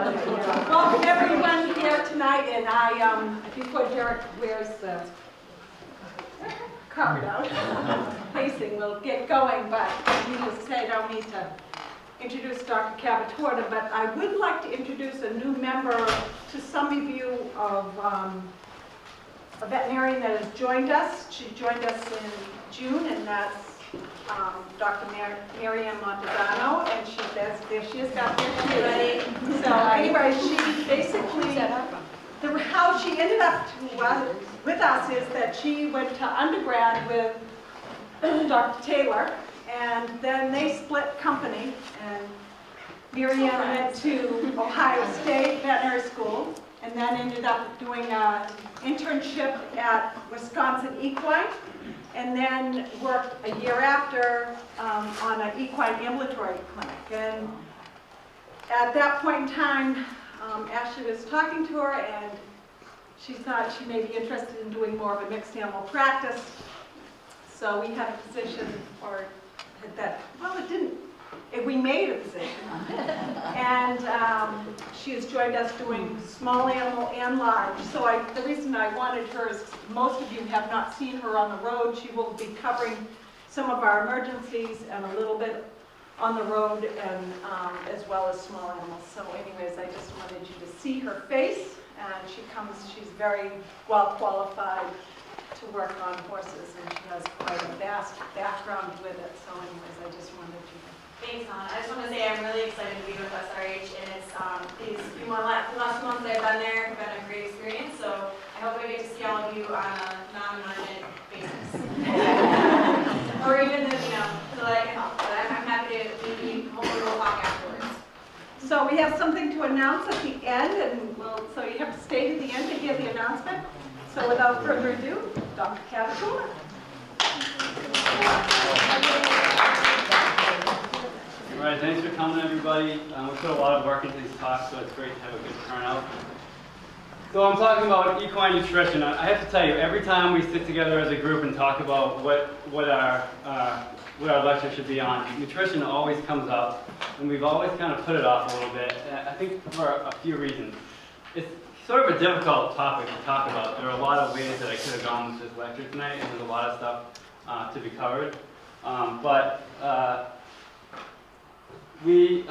Welcome everyone here tonight, and before Derek wears the card out, pacing, we'll get going, but needless to say, I don't need to introduce Dr. Cavatorta, but I would like to introduce a new member to some of you of a veterinarian that has joined us. She joined us in June, and that's Dr. Miriam Montezano, and there she is back there. So anyway, she basically, how she ended up with us is that she went to undergrad with Dr. Taylor, and then they split company, and Miriam went to Ohio State Veterinary School, and then ended up doing an internship at Wisconsin Equine, and then worked a year after on an equine ambulatory clinic. And at that point in time, Ashley was talking to her, and she thought she may be interested in doing more of a mixed animal practice. So we had a position, or that, well, it didn't, we made a position. And she has joined us doing small animal and large. So the reason I wanted her is most of you have not seen her on the road. She will be covering some of our emergencies and a little bit on the road, and as well as small animals. So anyways, I just wanted you to see her face. And she's very well qualified to work on horses, and she has quite a vast background with it. So anyways, I just wanted you to. Thanks, Hannah. I just want to say I'm really excited to be with SRH, and it's these few last months that I've been there have been a great experience. So I hope I get to see all of you on a non-emergent basis, or even so that I can help. But I'm happy to be. Hopefully, we'll talk afterwards. So we have something to announce at the end, and so you have to stay to the end to hear the announcement. So without further ado, Dr. Cavatorta. All right, thanks for coming, everybody. We put a lot of work into these talks, so it's great to have a good turnout. So I'm talking about equine nutrition. I have to tell you, every time we sit together as a group and talk about what our lecture should be on, nutrition always comes up, and we've always kind of put it off a little bit. I think for a few reasons. It's sort of a difficult topic to talk about. There are a lot of ways that I could have gone with this lecture tonight, and there's a lot of stuff to be covered. We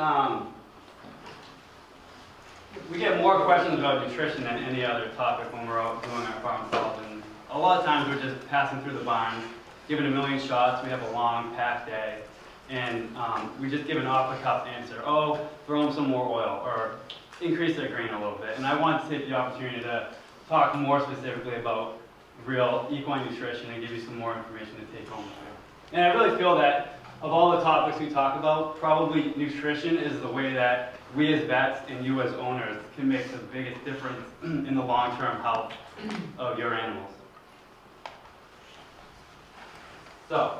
get more questions about nutrition than any other topic when we're out doing our farm calls, and a lot of times we're just passing through the barn, giving a million shots. We have a long, packed day, and we just give an off-the-cuff answer. Oh, throw them some more oil, or increase their grain a little bit. And I want to take the opportunity to talk more specifically about real equine nutrition and give you some more information to take home with you. And I really feel that of all the topics we talk about, probably nutrition is the way that we as vets and you as owners can make the biggest difference in the long-term health of your animals. So,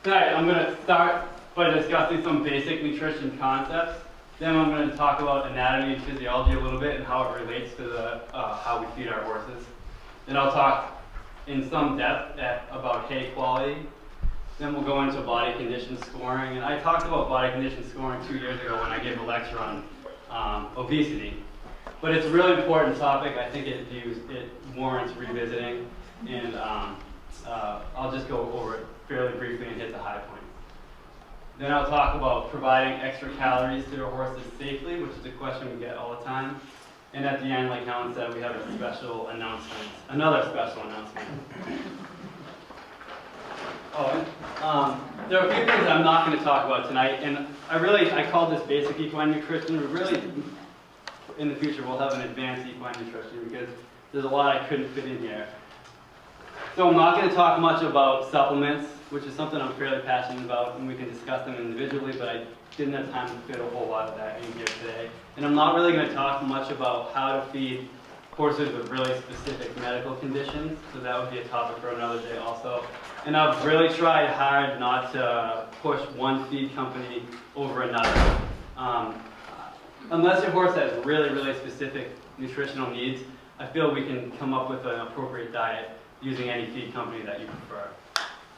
tonight I'm going to start by discussing some basic nutrition concepts. Then I'm going to talk about anatomy and physiology a little bit and how it relates to how we feed our horses. Then I'll talk in some depth about hay quality. Then we'll go into body condition scoring. And I talked about body condition scoring 2 years ago when I gave a lecture on obesity. But it's a really important topic. I think it warrants revisiting. And I'll just go over it fairly briefly and hit the high points. Then I'll talk about providing extra calories to your horses safely, which is a question we get all the time. And at the end, like Helen said, we have a special announcement, another special announcement. There are a few things I'm not going to talk about tonight, and I call this basic equine nutrition. Really, in the future, we'll have an advanced equine nutrition because there's a lot I couldn't fit in here. So I'm not going to talk much about supplements, which is something I'm fairly passionate about, and we can discuss them individually, but I didn't have time to fit a whole lot of that in here today. And I'm not really going to talk much about how to feed horses with really specific medical conditions, so that would be a topic for another day also. And I've really tried hard not to push one feed company over another. Unless your horse has really, really specific nutritional needs, I feel we can come up with an appropriate diet using any feed company that you prefer.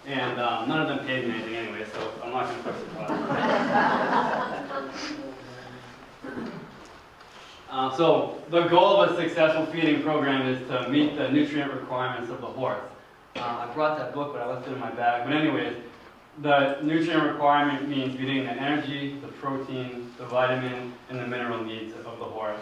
And none of them paid me anything anyway, so I'm not going to push the button. So the goal of a successful feeding program is to meet the nutrient requirements of the horse. I brought that book, but I left it in my bag. But anyways, the nutrient requirement means meeting the energy, the protein, the vitamin, and the mineral needs of the horse.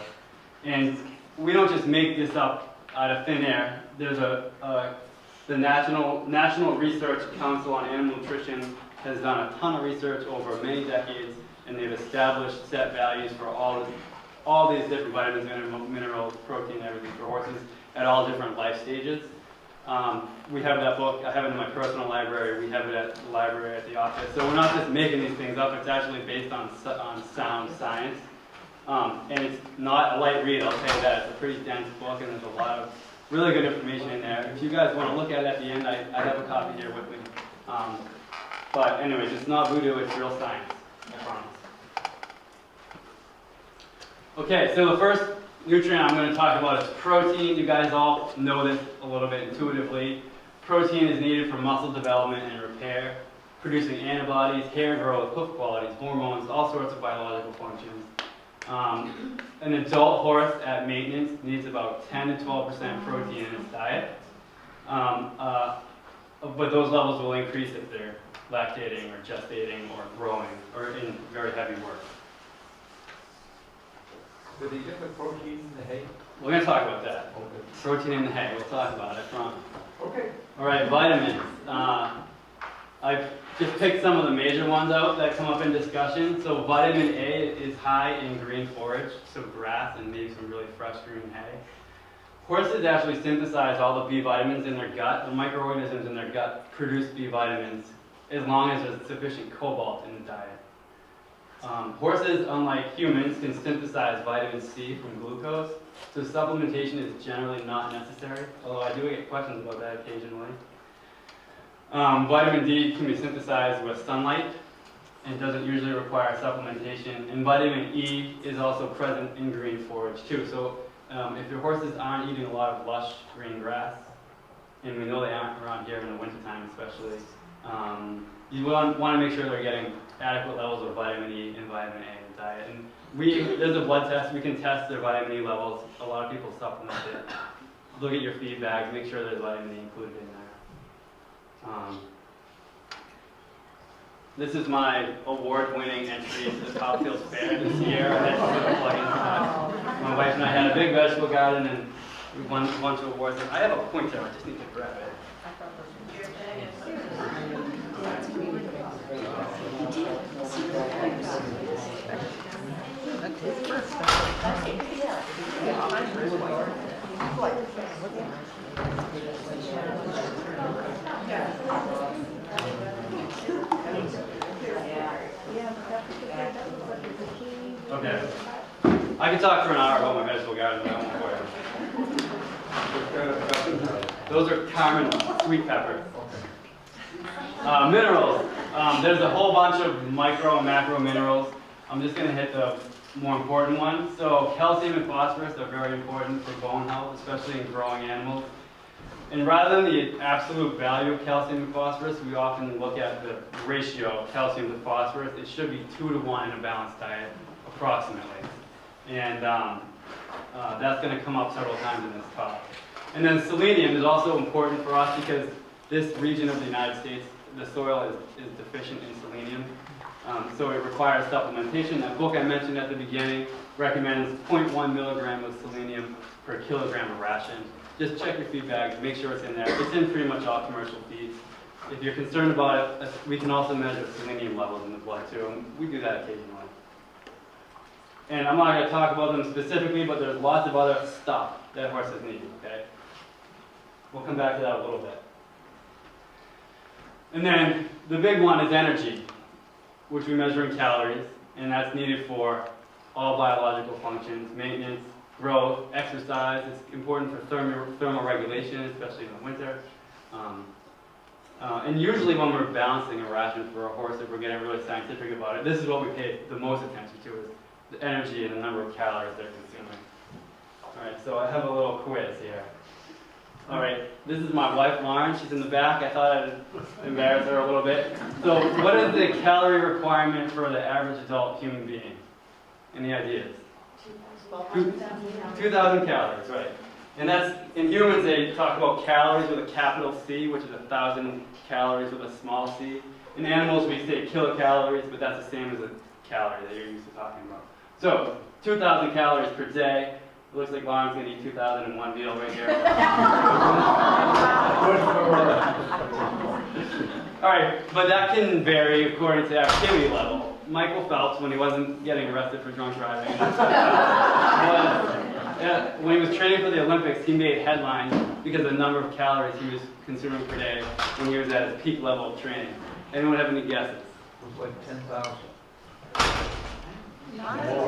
And we don't just make this up out of thin air. There's the National Research Council on Animal Nutrition has done a ton of research over many decades, and they've established set values for all these different vitamins, minerals, protein, everything for horses at all different life stages. We have that book. I have it in my personal library. We have it at the library at the office. So we're not just making these things up. It's actually based on sound science. And it's not a light read, I'll tell you that. It's a pretty dense book, and there's a lot of really good information in there. If you guys want to look at it at the end, I have a copy here with me. But anyways, it's not voodoo, it's real science, I promise. Okay, so the first nutrient I'm going to talk about is protein. You guys all know this a little bit intuitively. Protein is needed for muscle development and repair, producing antibodies, hair growth, hoof qualities, hormones, all sorts of biological functions. An adult horse at maintenance needs about 10 to 12% protein in its diet, but those levels will increase if they're lactating or gestating or growing or in very heavy work. Do they get the protein in the hay? We're going to talk about that. Okay. Protein in the hay, we'll talk about it. Okay. All right, vitamins. I've just picked some of the major ones out that come up in discussion. So vitamin A is high in green forage, so grass and maybe some really fresh green hay. Horses actually synthesize all the B vitamins in their gut. The microorganisms in their gut produce B vitamins as long as there's sufficient cobalt in the diet. Horses, unlike humans, can synthesize vitamin C from glucose, so supplementation is generally not necessary, although I do get questions about that occasionally. Vitamin D can be synthesized with sunlight and doesn't usually require supplementation. And vitamin E is also present in green forage too. So if your horses aren't eating a lot of lush green grass, and we know they aren't around here in the wintertime especially, you want to make sure they're getting adequate levels of vitamin E and vitamin A in the diet. And there's a blood test. We can test their vitamin E levels. A lot of people supplement it. Look at your feed bags. Make sure there's vitamin E included in there. This is my award-winning entry into the Copfield Fair this year. I had to put a plug into that. My wife and I had a big vegetable garden, and we won a bunch of awards. I have a pointer. I just need to grab it. Okay. I could talk for an hour about my vegetable garden, but I won't for you. Those are Carmen sweet peppers. Minerals. There's a whole bunch of micro and macro minerals. I'm just going to hit the more important ones. So calcium and phosphorus are very important for bone health, especially in growing animals. And rather than the absolute value of calcium and phosphorus, we often look at the ratio of calcium to phosphorus. It should be 2 to 1 in a balanced diet, approximately. And that's going to come up several times in this talk. And then selenium is also important for us because this region of the United States, the soil is deficient in selenium. So it requires supplementation. That book I mentioned at the beginning recommends 0.1 milligram of selenium per kilogram of ration. Just check your feed bags, make sure it's in there. It's in pretty much all commercial feeds. If you're concerned about it, we can also measure selenium levels in the blood too, and we do that occasionally. And I'm not going to talk about them specifically, but there's lots of other stuff that horses need, okay? We'll come back to that a little bit. And then the big one is energy, which we measure in calories, and that's needed for all biological functions, maintenance, growth, exercise. It's important for thermal regulation, especially in the winter. And usually when we're balancing a ration for a horse, if we're getting really scientific about it, this is what we pay the most attention to, is the energy and the number of calories they're consuming. All right, so I have a little quiz here. All right, this is my wife, Lauren. She's in the back. I thought I'd embarrass her a little bit. So what is the calorie requirement for the average adult human being? Any ideas? 2,000 calories, right. And that's, in humans they talk about calories with a capital C, which is 1,000 calories with a small c. In animals we say kilocalories, but that's the same as a calorie that you're used to talking about. So, 2,000 calories per day. It looks like Lauren's going to eat 2,000 in one meal right here. Alright, but that can vary according to activity level. Michael Phelps, when he wasn't getting arrested for drunk driving, when he was training for the Olympics, he made headlines because of the number of calories he was consuming per day when he was at his peak level of training. Anyone have any guesses? It was like 10,000.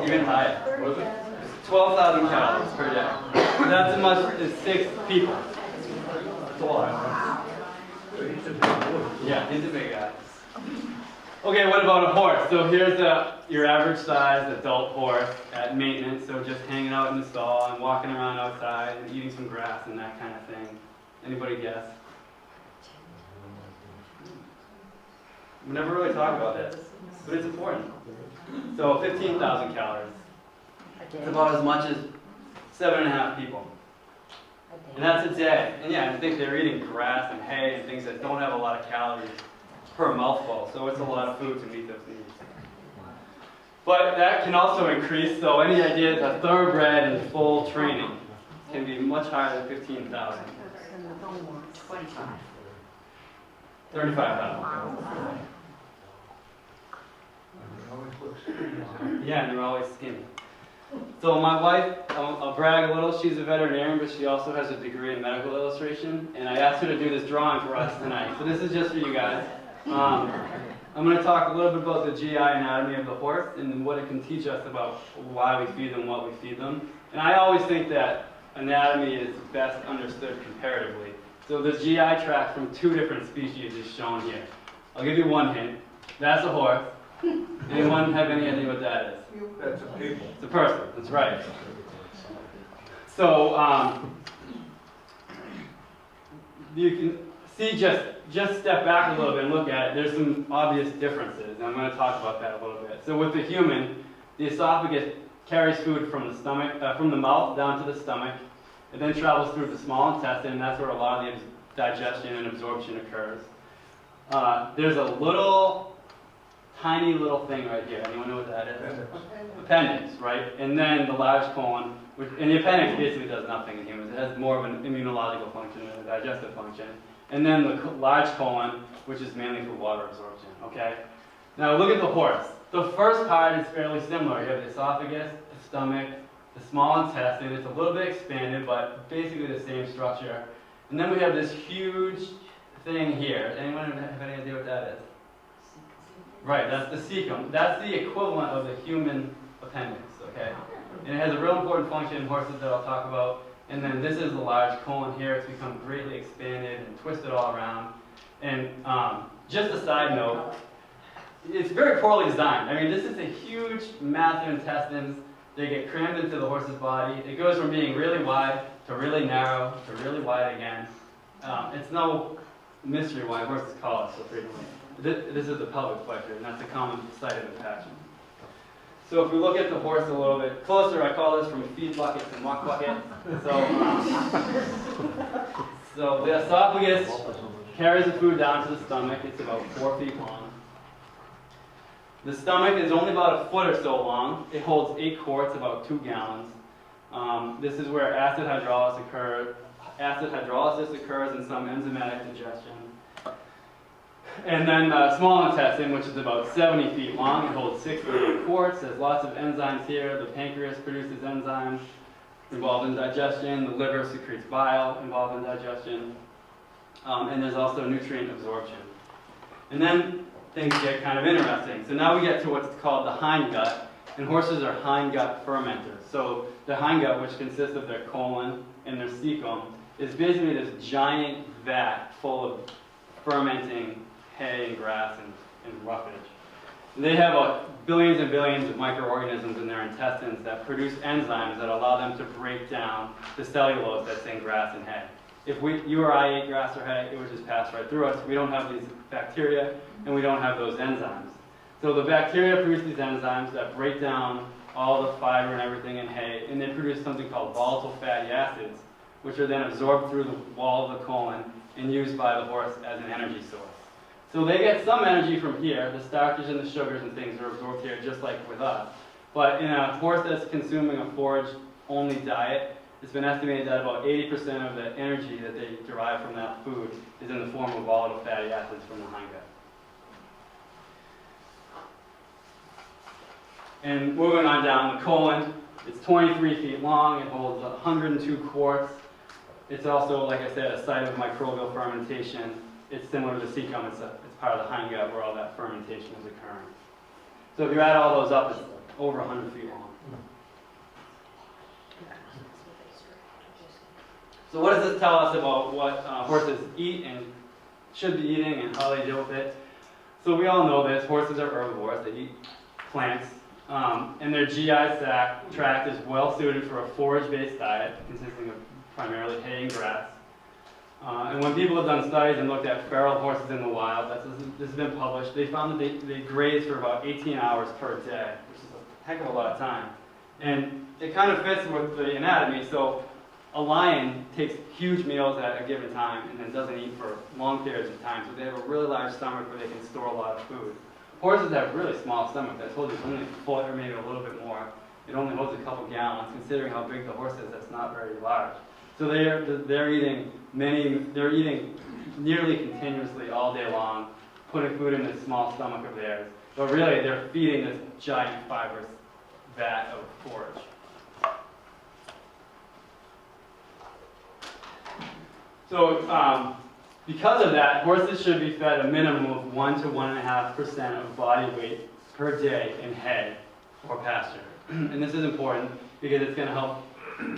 Even higher. Was it? 12,000 calories per day. That's as much as 6 people. That's a lot. So he's a big boy. Yeah, he's a big guy. Okay, what about a horse? So here's your average size adult horse at maintenance, so just hanging out in the stall and walking around outside and eating some grass and that kind of thing. Anybody guess? We never really talk about this, but it's important. So 15,000 calories. It's about as much as 7.5 people. And that's a day. And yeah, I think they're eating grass and hay and things that don't have a lot of calories per mouthful. So it's a lot of food to meet those needs. But that can also increase. So any idea that a thoroughbred in full training can be much higher than 15,000. 35,000. Yeah, and they're always skinny. So my wife, I'll brag a little, she's a veterinarian, but she also has a degree in medical illustration, and I asked her to do this drawing for us tonight. So this is just for you guys. I'm going to talk a little bit about the GI anatomy of the horse and what it can teach us about why we feed them, what we feed them. And I always think that anatomy is best understood comparatively. So the GI tract from 2 different species is shown here. I'll give you one hint. That's a horse. Anyone have any idea what that is? That's a people. It's a person, that's right. So, you can see, just step back a little bit and look at it, there's some obvious differences, and I'm going to talk about that a little bit. So with the human, the esophagus carries food from the stomach, from the mouth down to the stomach. It then travels through the small intestine, and that's where a lot of the digestion and absorption occurs. There's a tiny little thing right here. Anyone know what that is? Appendix, right? And then the large colon, and the appendix basically does nothing in humans. It has more of an immunological function than a digestive function. And then the large colon, which is mainly for water absorption, okay? Now look at the horse. The first part is fairly similar. You have the esophagus, the stomach, the small intestine. It's a little bit expanded, but basically the same structure. And then we have this huge thing here. Anyone have any idea what that is? Right, that's the cecum. That's the equivalent of the human appendix, okay? And it has a real important function in horses that I'll talk about. And then this is the large colon here. It's become greatly expanded and twisted all around. And just a side note, it's very poorly designed. I mean, this is a huge mass of intestines. They get crammed into the horse's body. It goes from being really wide to really narrow to really wide again. It's no mystery why horses call it so frequently. This is the pelvic flexor, and that's a common site of impaction. So if we look at the horse a little bit closer, I call this from feed bucket to muck bucket. So the esophagus carries the food down to the stomach. It's about 4 feet long. The stomach is only about 1 foot or so long. It holds 8 quarts, about 2 gallons. This is where acid hydrolysis occurs and some enzymatic digestion. And then the small intestine, which is about 70 feet long, it holds 6 to 8 quarts. There's lots of enzymes here. The pancreas produces enzymes involved in digestion. The liver secretes bile involved in digestion. And there's also nutrient absorption. And then things get kind of interesting. So now we get to what's called the hindgut. And horses are hindgut fermenters. So the hindgut, which consists of their colon and their cecum, is basically this giant vat full of fermenting hay and grass and roughage. And they have billions and billions of microorganisms in their intestines that produce enzymes that allow them to break down the cellulose that's in grass and hay. If you or I ate grass or hay, it would just pass right through us. We don't have these bacteria, and we don't have those enzymes. So the bacteria produce these enzymes that break down all the fiber and everything in hay, and they produce something called volatile fatty acids, which are then absorbed through the wall of the colon and used by the horse as an energy source. So they get some energy from here. The starches and the sugars and things are absorbed here just like with us. But in a horse that's consuming a forage-only diet, it's been estimated that about 80% of the energy that they derive from that food is in the form of volatile fatty acids from the hindgut. And moving on down, the colon, it's 23 feet long, it holds 102 quarts. It's also, like I said, a site of microbial fermentation. It's similar to the cecum, it's part of the hindgut where all that fermentation is occurring. So if you add all those up, it's over 100 feet long. So what does this tell us about what horses eat and should be eating and how they deal with it? So we all know this, horses are herbivores, they eat plants, and their GI tract is well suited for a forage-based diet consisting of primarily hay and grass. And when people have done studies and looked at feral horses in the wild, this has been published, they found that they graze for about 18 hours per day, which is a heck of a lot of time. And it kind of fits with the anatomy, so a lion takes huge meals at a given time and then doesn't eat for long periods of time, so they have a really large stomach where they can store a lot of food. Horses have really small stomachs. I told you it's only a foot or maybe a little bit more. It only holds a couple gallons. Considering how big the horse is, that's not very large. So they're eating nearly continuously all day long, putting food in this small stomach of theirs. But really, they're feeding this giant fibrous vat of forage. So because of that, horses should be fed a minimum of 1 to 1.5% of body weight per day in hay or pasture. And this is important because it's going to help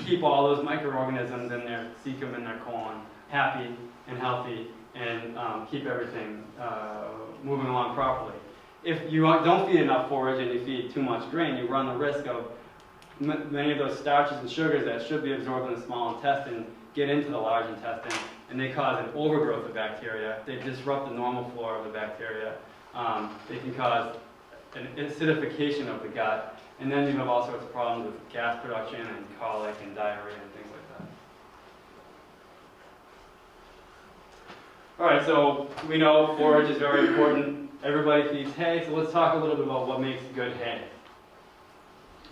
keep all those microorganisms in their cecum and their colon happy and healthy and keep everything moving along properly. If you don't feed enough forage and you feed too much grain, you run the risk of many of those starches and sugars that should be absorbed in the small intestine get into the large intestine, and they cause an overgrowth of bacteria. They disrupt the normal flora of the bacteria. They can cause an acidification of the gut, and then you have all sorts of problems with gas production and colic and diarrhea and things like that. All right, so we know forage is very important. Everybody feeds hay, so let's talk a little bit about what makes good hay.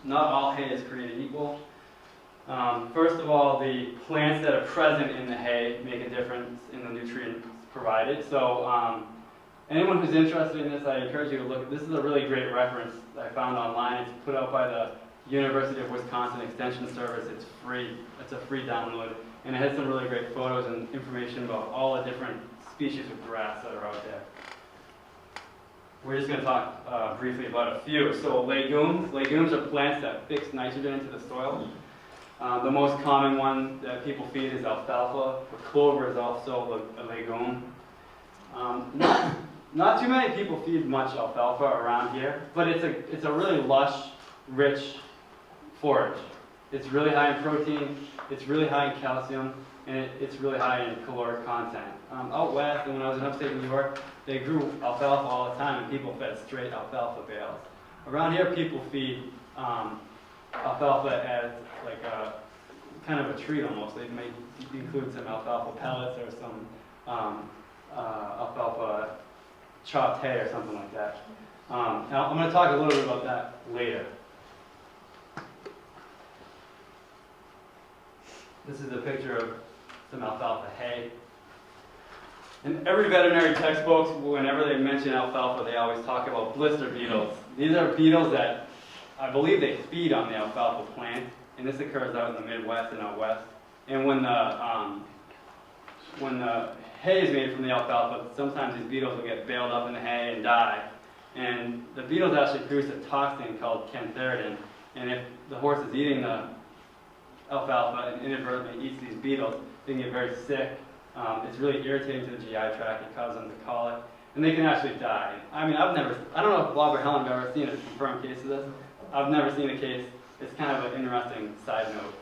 Not all hay is created equal. First of all, the plants that are present in the hay make a difference in the nutrients provided. So anyone who's interested in this, I encourage you to look. This is a really great reference I found online. It's put out by the University of Wisconsin Extension Service. It's free. It's a free download. And it has some really great photos and information about all the different species of grass that are out there. We're just going to talk briefly about a few. So legumes. Legumes are plants that fix nitrogen into the soil. The most common one that people feed is alfalfa. Clover is also a legume. Not too many people feed much alfalfa around here, but it's a really lush, rich forage. It's really high in protein, it's really high in calcium, and it's really high in caloric content. Out west, and when I was in upstate New York, they grew alfalfa all the time, and people fed straight alfalfa bales. Around here, people feed alfalfa as like a kind of a treat almost. They may include some alfalfa pellets or some alfalfa chopped hay or something like that. Now I'm going to talk a little bit about that later. This is a picture of some alfalfa hay. In every veterinary textbook, whenever they mention alfalfa, they always talk about blister beetles. These are beetles that I believe they feed on the alfalfa plant, and this occurs out in the Midwest and out west. And when the hay is made from the alfalfa, sometimes these beetles will get baled up in the hay and die. And the beetles actually produce a toxin called cantharidin, and if the horse is eating the alfalfa and inadvertently eats these beetles, they can get very sick. It's really irritating to the GI tract. It causes them to colic, and they can actually die. I mean, I don't know if Bob or Helen have ever seen a confirmed case of this. I've never seen a case. It's kind of an interesting side note.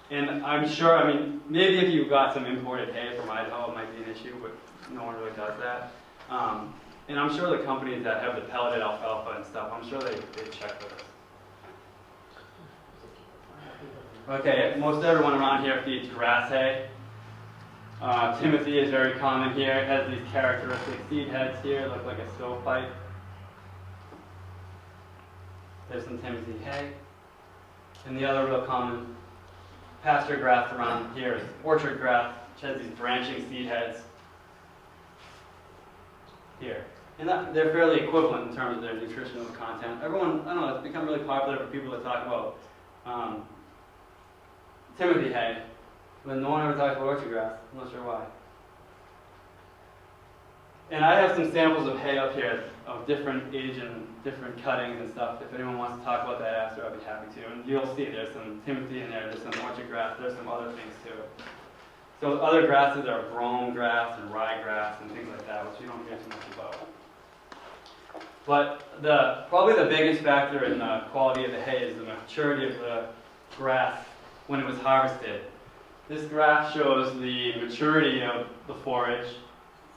And I'm sure, I mean, maybe if you got some imported hay from Idaho, it might be an issue, but no one really does that. And I'm sure the companies that have the pelleted alfalfa and stuff, I'm sure they check with us. Okay, most everyone around here feeds grass hay. Timothy is very common here. It has these characteristic seed heads here, look like a stovepipe. There's some Timothy hay. And the other real common pasture grass around here is orchard grass, which has these branching seed heads here. And they're fairly equivalent in terms of their nutritional content. Everyone, I don't know, it's become really popular for people to talk about Timothy hay, but no one ever talks about orchard grass. I'm not sure why. And I have some samples of hay up here of different age and different cuttings and stuff. If anyone wants to talk about that after, I'd be happy to. And you'll see there's some Timothy in there, there's some orchard grass, there's some other things too. So other grasses are brome grass and ryegrass and things like that, which we don't hear too much about. But probably the biggest factor in the quality of the hay is the maturity of the grass when it was harvested. This graph shows the maturity of the forage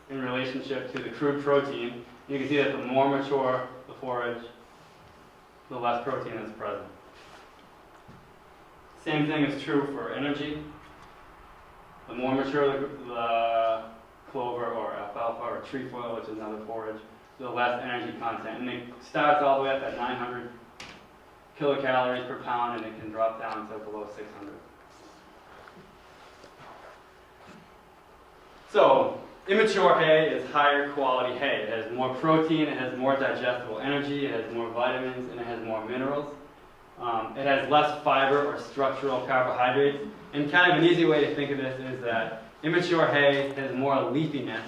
in relationship to the crude protein. You can see that the more mature the forage, the less protein is present. Same thing is true for energy. The more mature the clover or alfalfa or trefoil, which is another forage, the less energy content. And it starts all the way up at 900 kilocalories per pound, and it can drop down to below 600. So, immature hay is higher quality hay. It has more protein, it has more digestible energy, it has more vitamins, and it has more minerals. It has less fiber or structural carbohydrates. And kind of an easy way to think of this is that immature hay has more leafiness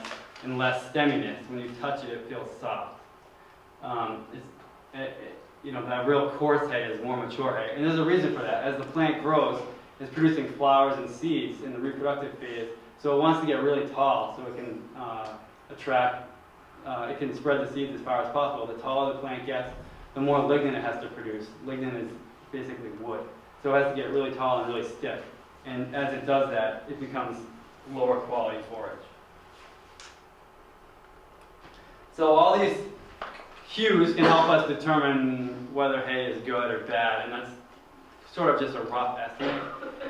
and less stemminess. When you touch it, it feels soft. That real coarse hay is more mature hay. And there's a reason for that. As the plant grows, it's producing flowers and seeds in the reproductive phase. So it wants to get really tall so it can it can spread the seeds as far as possible. The taller the plant gets, the more lignin it has to produce. Lignin is basically wood. So it has to get really tall and really stiff. And as it does that, it becomes lower quality forage. So all these cues can help us determine whether hay is good or bad, and that's sort of just a rough estimate.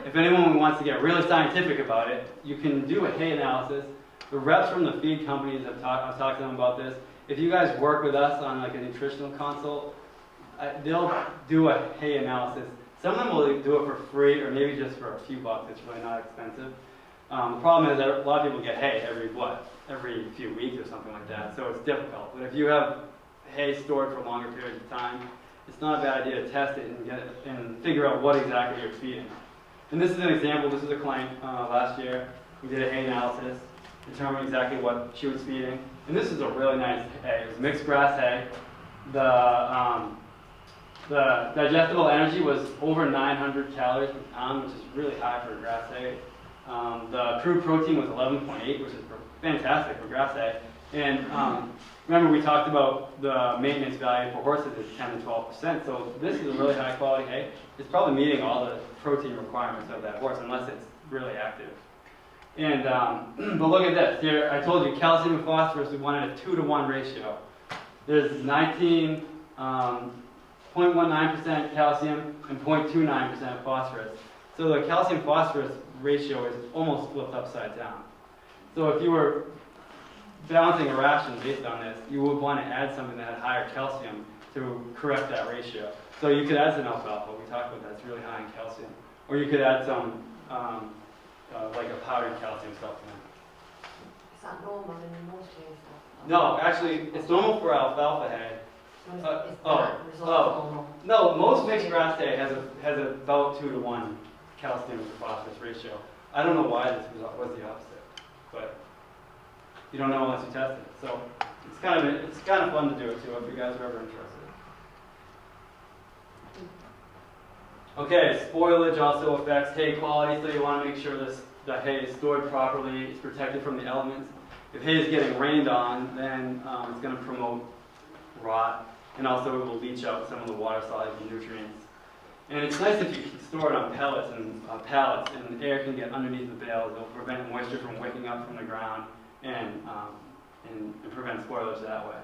If anyone wants to get really scientific about it, you can do a hay analysis. The reps from the feed companies I've talked to them about this. If you guys work with us on like a nutritional consult, they'll do a hay analysis. Some of them will do it for free or maybe just for a few bucks. It's really not expensive. The problem is that a lot of people get hay every few weeks or something like that, so it's difficult. But if you have hay stored for longer periods of time, it's not a bad idea to test it and figure out what exactly you're feeding. And this is an example. This is a client last year. We did a hay analysis, determined exactly what she was feeding. And this is a really nice hay. It was mixed grass hay. The digestible energy was over 900 calories per pound, which is really high for grass hay. The crude protein was 11.8, which is fantastic for grass hay. And remember we talked about the maintenance value for horses is 10 to 12%, so this is a really high quality hay. It's probably meeting all the protein requirements of that horse, unless it's really active. And, but look at this. Here, I told you calcium and phosphorus, we wanted a 2-to-1 ratio. There's 0.19% calcium and 0.29% phosphorus. So the calcium-phosphorus ratio is almost flipped upside down. So if you were balancing a ration based on this, you would want to add something that had higher calcium to correct that ratio. So you could add some alfalfa. We talked about that. It's really high in calcium. Or you could add some, like a powdered calcium supplement. Is that normal in most hay stuff? No, actually, it's normal for alfalfa hay. Is oh, that result normal? No, most mixed grass hay has about 2-to-1 calcium to phosphorus ratio. I don't know why this was the opposite, but you don't know unless you test it. So it's kind of fun to do it too if you guys are ever interested. Okay, spoilage also affects hay quality, so you want to make sure the hay is stored properly, it's protected from the elements. If hay is getting rained on, then it's going to promote rot, and also it will leach out some of the water-soluble nutrients. And it's nice if you can store it on pellets and pallets, and air can get underneath the bales. It'll prevent moisture from wicking up from the ground and prevent spoilage that way.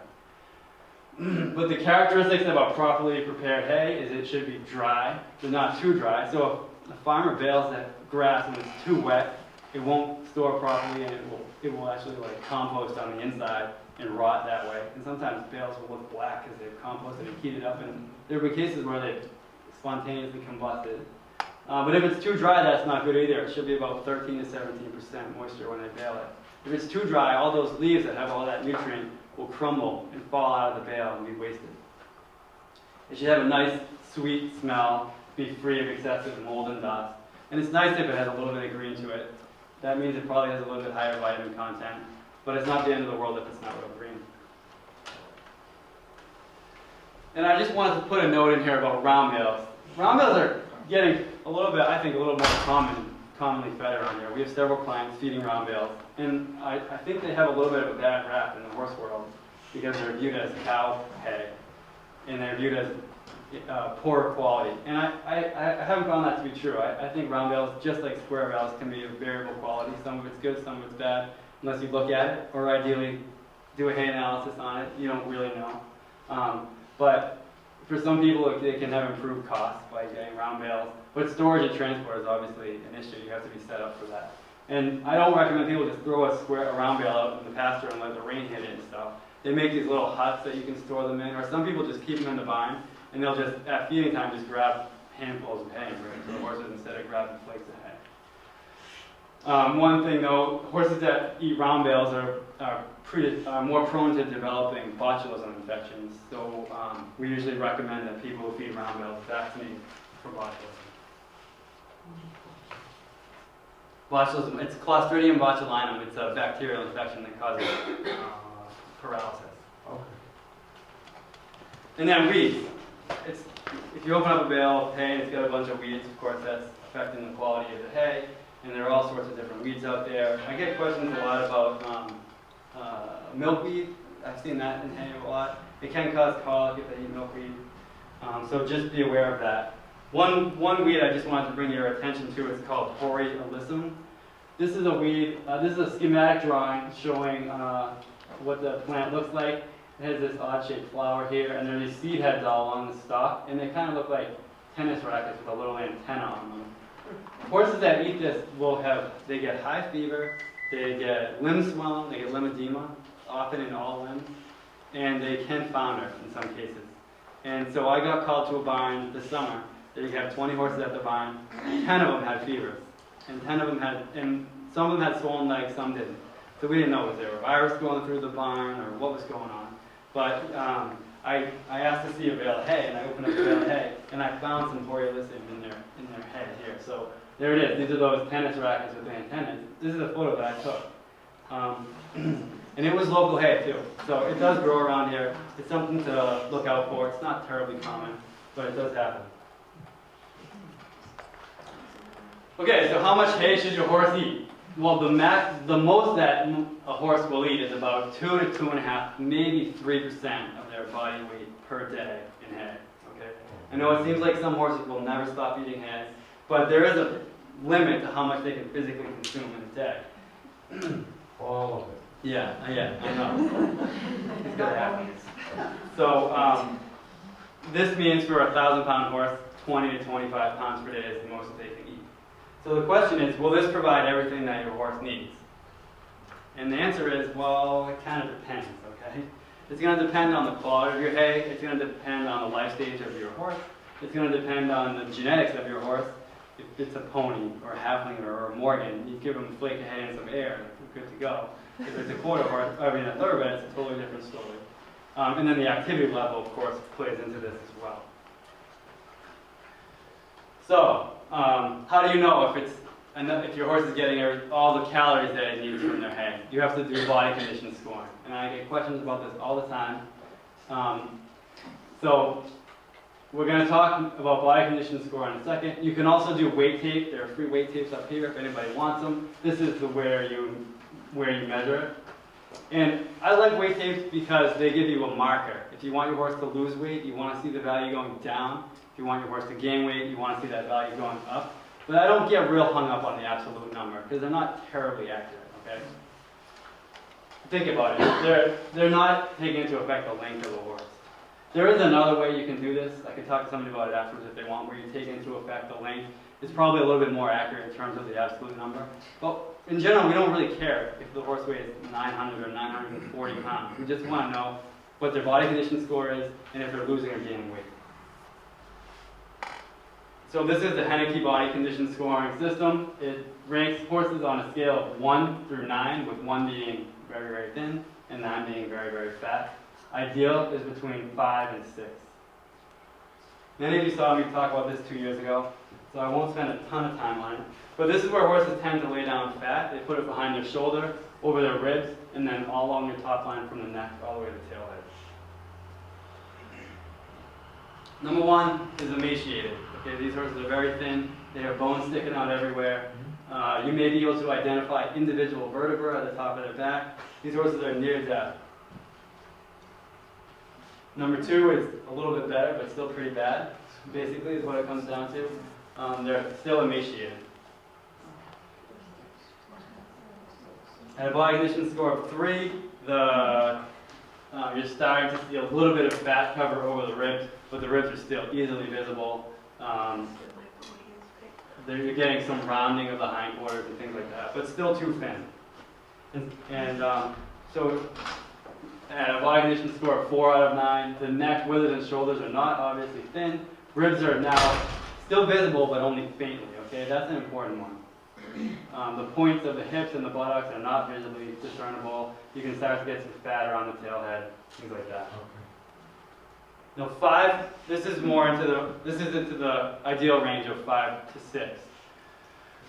But the characteristics of a properly prepared hay is it should be dry, but not too dry. So a farmer bales that grass and it's too wet, it won't store properly, and it will actually like compost on the inside and rot that way. And sometimes bales will look black because they've composted and heated up, and there have been cases where they've spontaneously combusted. But if it's too dry, that's not good either. It should be about 13 to 17% moisture when they bale it. If it's too dry, all those leaves that have all that nutrient will crumble and fall out of the bale and be wasted. It should have a nice, sweet smell, be free of excessive mold and dust. And it's nice if it has a little bit of green to it. That means it probably has a little bit higher vitamin content, but it's not the end of the world if it's not real green. And I just wanted to put a note in here about round bales. Round bales are getting a little bit, I think, a little more commonly fed around here. We have several clients feeding round bales, and I think they have a little bit of a bad rap in the horse world because they're viewed as cow hay, and they're viewed as poor quality. And I haven't found that to be true. I think round bales, just like square bales, can be of variable quality. Some of it's good, some of it's bad, unless you look at it, or ideally do a hay analysis on it. You don't really know. But for some people, they can have improved costs by getting round bales. But storage and transport is obviously an issue. You have to be set up for that. And I don't recommend people just throw a round bale out in the pasture and let the rain hit it and stuff. They make these little huts that you can store them in, or some people just keep them in the barn, and they'll just, at feeding time, just grab handfuls of hay and bring it to the horses instead of grabbing flakes of hay. One thing though, horses that eat round bales are more prone to developing botulism infections. So we usually recommend that people who feed round bales vaccinate for botulism. Botulism, it's Clostridium botulinum. It's a bacterial infection that causes paralysis. Okay. And then weeds. If you open up a bale of hay and it's got a bunch of weeds, of course that's affecting the quality of the hay. And there are all sorts of different weeds out there. I get questions a lot about milkweed. I've seen that in hay a lot. It can cause colic if they eat milkweed. So just be aware of that. One weed I just wanted to bring your attention to is called Hoary alyssum. This is a weed, this is a schematic drawing showing what the plant looks like. It has this odd-shaped flower here, and there are these seed heads all along the stalk, and they kind of look like tennis rackets with a little antenna on them. Horses that eat this they get high fever, they get limb swelling, they get lymphedema, often in all limbs, and they can founder in some cases. And so I got called to a barn this summer. They have 20 horses at the barn. 10 of them had fevers, and some of them had swollen legs, some didn't. So we didn't know was there a virus going through the barn or what was going on. But I asked to see a bale of hay, and I opened up the bale of hay, and I found some Hoary alyssum in their head here. So there it is. These are those tennis rackets with antennas. This is a photo that I took. And it was local hay too. So it does grow around here. It's something to look out for. It's not terribly common, but it does happen. Okay, so how much hay should your horse eat? Well, the most that a horse will eat is about 2 to 2.5, maybe 3% of their body weight per day in hay. Okay? I know it seems like some horses will never stop eating hay, but there is a limit to how much they can physically consume in a day. All of it. Yeah, I know. It's gonna happen. So this means for a 1,000-pound horse, 20 to 25 pounds per day is the most that they can eat. So the question is, will this provide everything that your horse needs? And the answer is, well, it kind of depends, okay? It's going to depend on the quality of your hay. It's going to depend on the life stage of your horse. It's going to depend on the genetics of your horse. If it's a pony or a halfling or a Morgan, you give them a flake of hay and some air, they're good to go. If it's a quarter horse, a thoroughbred, it's a totally different story. And then the activity level, of course, plays into this as well. So, how do you know if your horse is getting all the calories that it needs from their hay? You have to do body condition scoring. And I get questions about this all the time. So we're going to talk about body condition score in a second. You can also do weight tape. There are free weight tapes up here if anybody wants them. This is where you measure it. And I like weight tapes because they give you a marker. If you want your horse to lose weight, you want to see the value going down. If you want your horse to gain weight, you want to see that value going up. But I don't get real hung up on the absolute number because they're not terribly accurate, okay? Think about it. They're not taking into effect the length of the horse. There is another way you can do this. I can talk to somebody about it afterwards if they want, where you take into effect the length. is probably a little bit more accurate in terms of the absolute number. But in general, we don't really care if the horse weighs 900 or 940 pounds. We just want to know what their body condition score is and if they're losing or gaining weight. So this is the Henneke body condition scoring system. It ranks horses on a scale of 1 through 9, with 1 being very, very thin and 9 being very, very fat. Ideal is between 5 and 6. Many of you saw me talk about this 2 years ago, so I won't spend a ton of time on it. But this is where horses tend to lay down fat. They put it behind their shoulder, over their ribs, and then all along their top line from the neck all the way to the tailhead. Number 1 is emaciated. Okay, these horses are very thin. They have bones sticking out everywhere. You may be able to identify individual vertebrae at the top of their back. These horses are near death. Number 2 is a little bit better, but still pretty bad, basically, is what it comes down to. They're still emaciated. At a body condition score of 3, you're starting to see a little bit of fat cover over the ribs, but the ribs are still easily visible. You're getting some rounding of the hindquarters and things like that, but still too thin. So at a body condition score of 4 out of 9, the neck, withers, and shoulders are not obviously thin. Ribs are now still visible, but only faintly, okay? That's an important one. The points of the hips and the buttocks are not visibly discernible. You can start to get some fat around the tailhead, things like that. Now 5, this is into the ideal range of 5 to 6.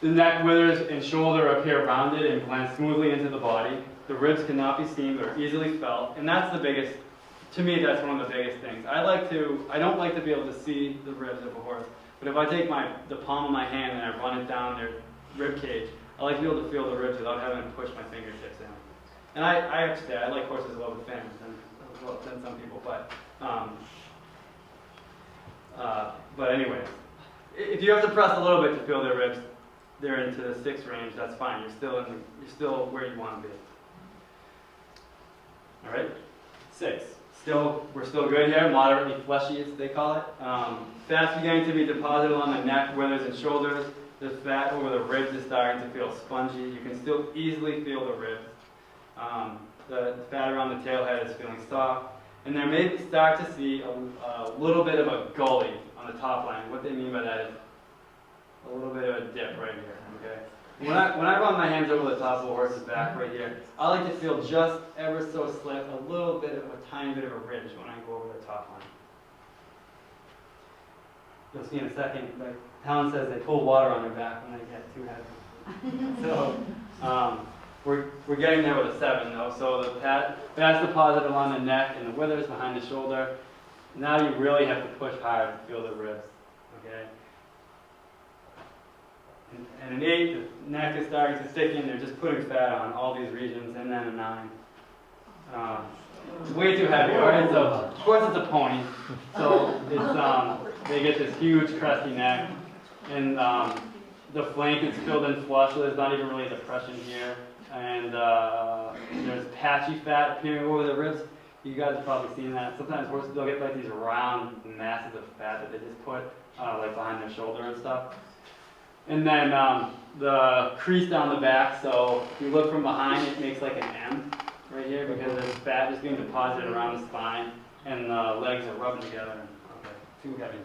The neck, withers, and shoulder appear rounded and blend smoothly into the body. The ribs cannot be seen but are easily felt, and that's the biggest, to me, that's one of the biggest things. I don't like to be able to see the ribs of a horse, but if I take the palm of my hand and I run it down their rib cage, I like to be able to feel the ribs without having to push my fingertips in. And I have to say, I like horses a little bit thinner than some people, but anyways, if you have to press a little bit to feel their ribs, they're into the 6 range. That's fine. You're still where you want to be. All right, 6. We're still good here. Moderately fleshy, as they call it. Fat's beginning to be deposited on the neck, withers, and shoulders. The fat over the ribs is starting to feel spongy. You can still easily feel the ribs. The fat around the tailhead is feeling soft. And there may start to see a little bit of a gully on the top line. What they mean by that is a little bit of a dip right here, okay? When I run my hands over the top of a horse's back right here, I like to feel just ever so slight, a little bit of a tiny bit of a ridge when I go over the top line. You'll see in a second, like Helen says, they pull water on their back when they get too heavy. So, we're getting there with a 7 though. So the fat's deposited along the neck and the withers behind the shoulder. Now you really have to push hard to feel the ribs, okay? And an 8, the neck is starting to thicken. They're just putting fat on all these regions, and then a 9. Way too heavy, all right? So of course it's a pony, so it's they get this huge crusty neck, and the flank is filled in flush, so there's not even really depression here. And there's patchy fat appearing over the ribs. You guys have probably seen that. Sometimes horses, they'll get like these round masses of fat that they just put like behind their shoulder and stuff. And then the crease down the back, so if you look from behind, it makes like an M right here because there's fat just being deposited around the spine, and the legs are rubbing together. Okay, too heavy.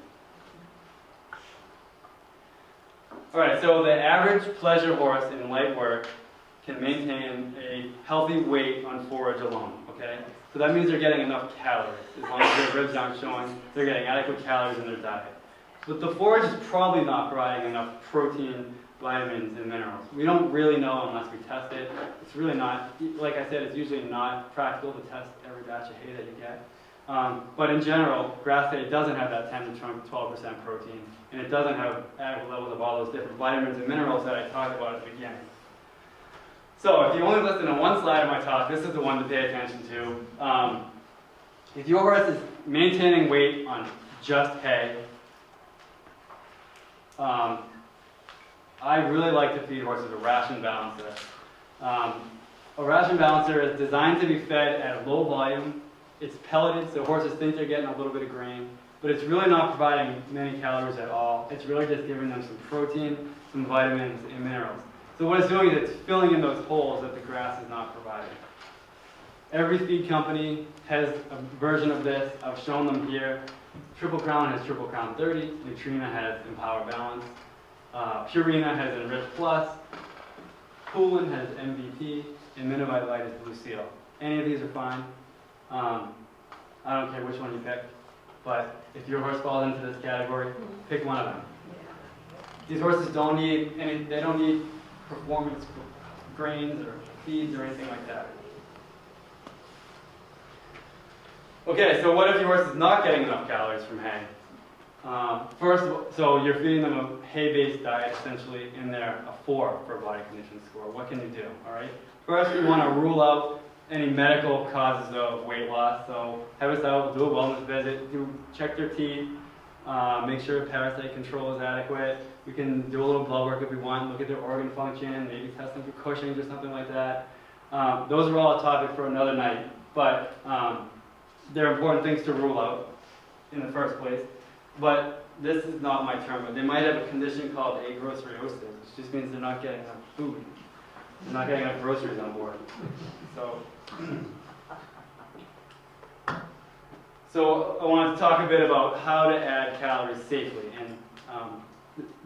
All right, so the average pleasure horse in light work can maintain a healthy weight on forage alone, okay? So that means they're getting enough calories. As long as their ribs aren't showing, they're getting adequate calories in their diet. But the forage is probably not providing enough protein, vitamins, and minerals. We don't really know unless we test it. It's really not, like I said, it's usually not practical to test every batch of hay that you get. But in general, grass hay doesn't have that 10 to 12% protein, and it doesn't have adequate levels of all those different vitamins and minerals that I talked about at the beginning. So if you only listen to one slide of my talk, this is the one to pay attention to. If your horse is maintaining weight on just hay, I really like to feed horses a ration balancer. A ration balancer is designed to be fed at a low volume. It's pelleted, so horses think they're getting a little bit of grain. but it's really not providing many calories at all. It's really just giving them some protein, some vitamins, and minerals. So what it's doing is it's filling in those holes that the grass is not providing. Every feed company has a version of this. I've shown them here. Triple Crown has Triple Crown 30. Nutrina has Empower Balance. Purina has Enrich Plus. Poulin has MVP. And Minovite Light is Blue Seal. Any of these are fine. I don't care which one you pick. But if your horse falls into this category, pick one of them. These horses don't need they don't need performance grains or feeds or anything like that. Okay, so what if your horse is not getting enough calories from hay? First of all, so you're feeding them a hay-based diet essentially, and they're a 4 for a body condition score. What can you do? All right. First, you want to rule out any medical causes of weight loss. So have us out, do a wellness visit, check their teeth, make sure parasite control is adequate. We can do a little blood work if we want, look at their organ function, maybe test them for Cushing's or something like that. Those are all a topic for another night, but they're important things to rule out in the first place. But this is not my term, but they might have a condition called agrosoriosis, which just means they're not getting enough food. They're not getting enough groceries on board. So I want to talk a bit about how to add calories safely. And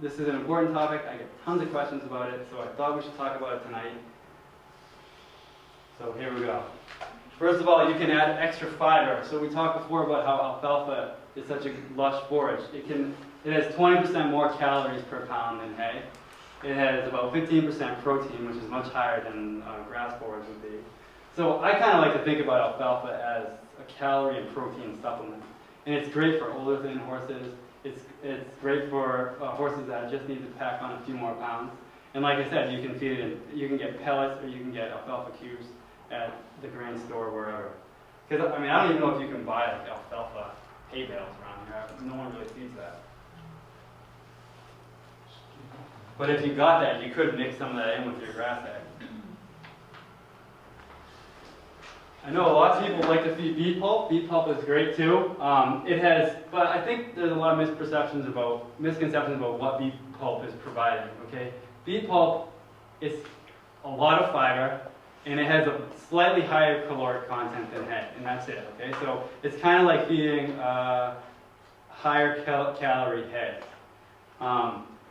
this is an important topic. I get tons of questions about it, so I thought we should talk about it tonight. So here we go. First of all, you can add extra fiber. So we talked before about how alfalfa is such a lush forage. It has 20% more calories per pound than hay. It has about 15% protein, which is much higher than grass forage would be. So I kind of like to think about alfalfa as a calorie and protein supplement. And it's great for older thin horses. It's great for horses that just need to pack on a few more pounds. And like I said, you can feed it in, you can get pellets or you can get alfalfa cubes at the grain store, wherever. Because I mean, I don't even know if you can buy like alfalfa hay bales around here. No one really feeds that. But if you got that, you could mix some of that in with your grass hay. I know a lot of people like to feed beet pulp. Beet pulp is great too. But I think there's a lot of misconceptions about what beet pulp is providing. Okay, beet pulp is a lot of fiber, and it has a slightly higher caloric content than hay, and that's it. Okay, so it's kind of like feeding higher calorie hay.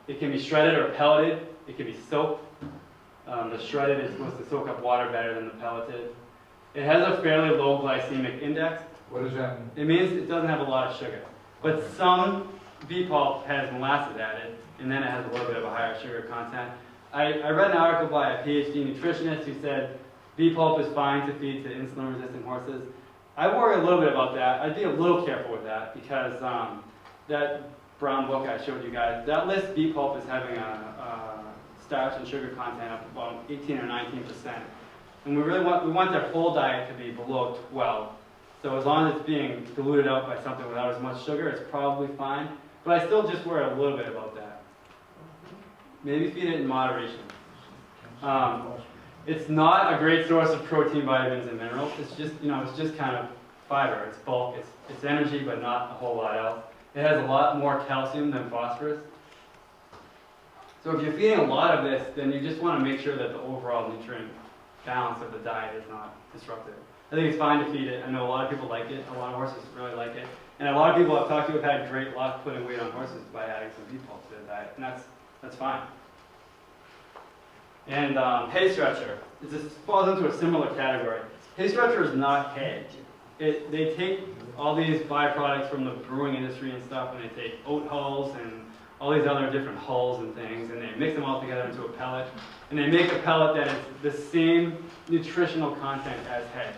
It can be shredded or pelleted. It can be soaked. The shredded is supposed to soak up water better than the pelleted. It has a fairly low glycemic index. What does that mean? It means it doesn't have a lot of sugar. But Okay. some beet pulp has molasses added, and then it has a little bit of a higher sugar content. I read an article by a PhD nutritionist who said beet pulp is fine to feed to insulin-resistant horses. I worry a little bit about that. I'd be a little careful with that because that brown book I showed you guys, that lists beet pulp as having a starch and sugar content of about 18 or 19%. And we want their whole diet to be below 12. So as long as it's being diluted out by something without as much sugar, it's probably fine. But I still just worry a little bit about that. Maybe feed it in moderation. It's not a great source of protein, vitamins, and minerals. It's just kind of fiber. It's bulk. It's energy, but not a whole lot else. It has a lot more calcium than phosphorus. So if you're feeding a lot of this, then you just want to make sure that the overall nutrient balance of the diet is not disrupted. I think it's fine to feed it. I know a lot of people like it. A lot of horses really like it. And a lot of people I've talked to have had great luck putting weight on horses by adding some beet pulp to their diet. And that's fine. And hay stretcher. This falls into a similar category. Hay stretcher is not hay. They take all these byproducts from the brewing industry and stuff, and they take oat hulls and all these other different hulls and things, and they mix them all together into a pellet. And they make a pellet that is the same nutritional content as hay,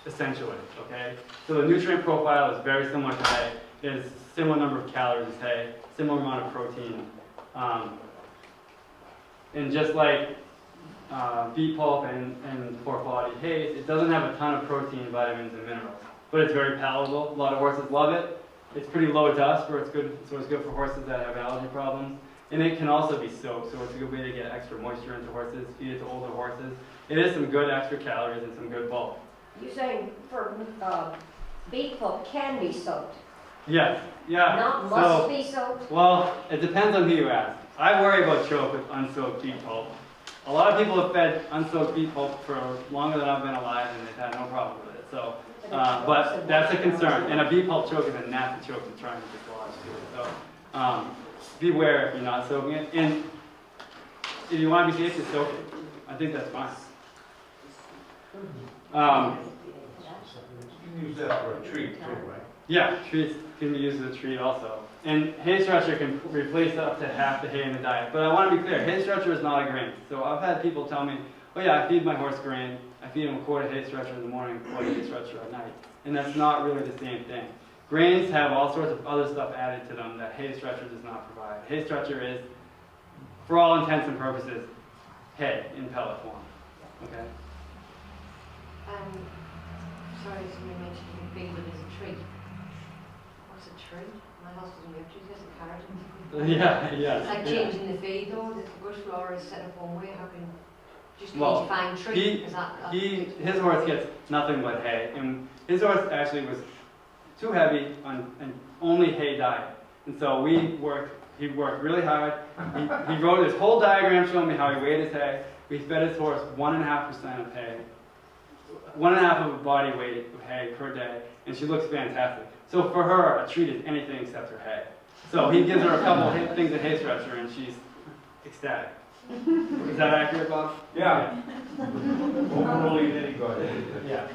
essentially, okay? So the nutrient profile is very similar to hay. It has a similar number of calories as hay, similar amount of protein. And just like beet pulp and poor quality hay, it doesn't have a ton of protein, vitamins, and minerals. But it's very palatable. A lot of horses love it. It's pretty low dust, so it's good for horses that have allergy problems. And it can also be soaked, so it's a good way to get extra moisture into horses, feed it to older horses. It is some good extra calories and some good bulk. You're saying for beet pulp can be soaked? Yes, yeah. Not must be soaked. Well, it depends on who you ask. I worry about choke with unsoaked beef pulp. A lot of people have fed unsoaked beef pulp for longer than I've been alive, and they've had no problem with it. So, but that's a concern. And a beef pulp choke is a nasty choke to try and dislodge too. So, beware if you're not soaking it. And if you want to be safe, just soak it. I think that's fine. You can use that for a treat too, right? Yeah, treats can be used as a treat also. And hay stretcher can replace up to half the hay in the diet. But I want to be clear, hay stretcher is not a grain. So I've had people tell me, oh yeah, I feed my horse grain. I feed him a quart of hay stretcher in the morning, a quart of hay stretcher at night. And that's not really the same thing. Grains have all sorts of other stuff added to them that hay stretcher does not provide. Hay stretcher is, for all intents and purposes, hay in pellet form. Okay? Sorry, somebody mentioned you feed it as a treat. What's a treat? My house doesn't give treats, it's a carrot. Yeah, yeah. It's like changing the feed though, the bush floor is set up one way, how can, just Well, find treat? Is that his horse gets nothing but hay, and his horse actually was too heavy on an only hay diet. And so he worked really hard. He wrote his whole diagram showing me how he weighed his hay. We fed his horse 1.5% of hay, 1.5 of a body weight of hay per day, and she looks fantastic. So for her, a treat is anything except her hay. So he gives her a couple of things of hay stretcher, and she's ecstatic. Is that accurate, Bob? Yeah. Overly nitty-gritty. Yeah.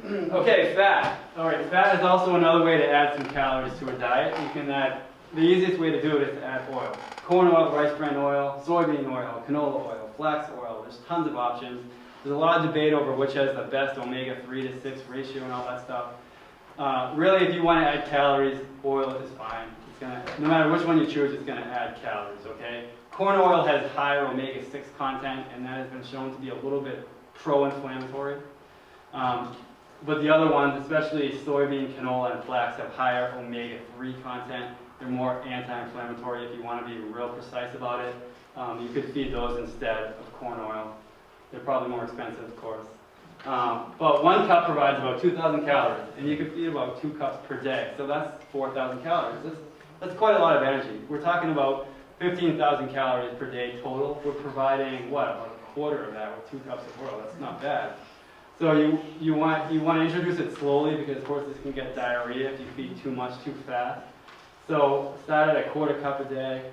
Okay, fat. All right, fat is also another way to add some calories to a diet. You can add, the easiest way to do it is to add oil. Corn oil, rice bran oil, soybean oil, canola oil, flax oil. There's tons of options. There's a lot of debate over which has the best omega-3 to 6 ratio and all that stuff. Really, if you want to add calories, oil is fine. It's gonna, no matter which one you choose, it's going to add calories, okay? Corn oil has higher omega-6 content, and that has been shown to be a little bit pro-inflammatory. But the other ones, especially soybean, canola, and flax, have higher omega-3 content. They're more anti-inflammatory if you want to be real precise about it. You could feed those instead of corn oil. They're probably more expensive, of course. But 1 cup provides about 2,000 calories, and you can feed about 2 cups per day. So that's 4,000 calories. That's quite a lot of energy. We're talking about 15,000 calories per day total. We're providing, what, about a quarter of that with 2 cups of oil. That's not bad. So you want to introduce it slowly because horses can get diarrhea if you feed too much too fast. So start at a quarter cup a day,